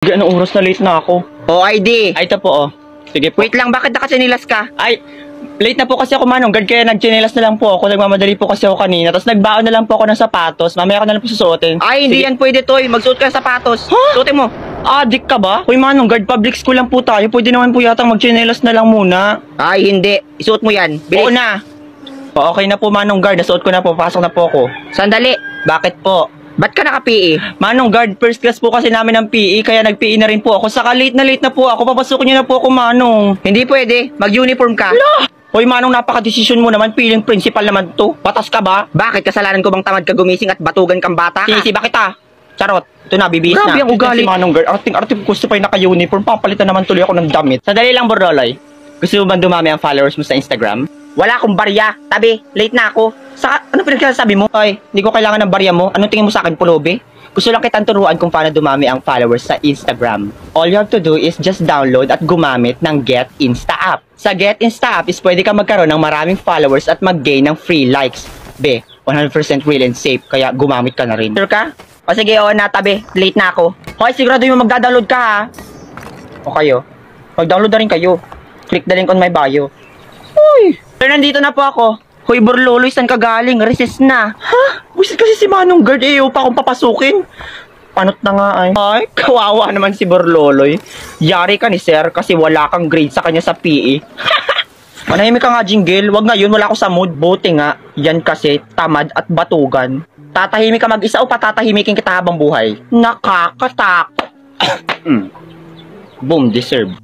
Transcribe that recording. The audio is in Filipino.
Anong oras na late na ako? O, ID. Ay, ito po, oh. Sige po. Wait lang, bakit nakasinilas ka? Ay, late na po kasi ako, Manong Guard, kaya nagchinelas na lang po ako. Nagmamadali po kasi ako kanina. Tapos nagbaon na lang po ako ng sapatos. Mamaya ko na lang po susuotin. Ay, hindi yan pwede, Toy. Magsuot ka ng sapatos. Huh? Suotin mo. Adik ka ba? Uy, Manong Guard, public school lang po tayo. Pwede naman po yatang magchinelas na lang muna. Ay, hindi. Isuot mo yan. Oo Bilis. na. O, okay na po, Manong Guard. Nasuot ko na po. Pasok na po ako. Sandali. Bakit po? Ba't ka naka-PE? Manong Guard, first class po kasi namin ng PE, kaya nag-PE na rin po ako. Saka late na po ako. Papasukin niyo na po ako, Manong. Hindi pwede. Mag-uniform ka. Hoy, Manong, napaka-desisyon mo naman. Piling principal naman to. Batas ka ba? Bakit? Kasalanan ko bang tamad ka gumising at batugan kang bata ka? Sisi, bakit ah? Charot. Ito na, bibihis na. Grabe ang ugali. Si Manong Guard, arting-arting gusto pa yung naka-uniform. Papalitan naman tuloy ako ng damit. Sandali lang, Boroloy. Gusto mo ba dumami ang followers mo sa Instagram? Wala akong barya. Tabi, late na ako. Sa ano pinagsasabi mo? Ay, hindi ko kailangan ng barya mo. Anong tingin mo sa akin, pulubi? Gusto lang kitang turuan kung paano dumami ang followers sa Instagram. All you have to do is just download at gumamit ng Get Insta app. Sa Get Insta app is pwede ka magkaroon ng maraming followers at mag-gain ng free likes. 100% real and safe, kaya gumamit ka na rin. Sure ka? O sige, oo na, tabi. Late na ako. Hoy, sigurado yung magda-download ka ha. O kayo, mag-download na rin kayo. Click the link on my bio. Uy, pero nandito na po ako. Hoy, Borloloy, saan ka galing? Recess na. Ha? Wisit kasi si Manong Guard, pa akong papasukin. Panot na nga ay. Ay, kawawa naman si Borloloy. Yari ka ni Sir kasi wala kang grade sa kanya sa PE. Manahimik ka nga, Jingle. Wag ngayon, wala ako sa mood. Buti nga, yan kasi tamad at batugan. Tatahimik ka mag-isa o patatahimikin kita habang buhay? Nakakatakot. Boom, deserve.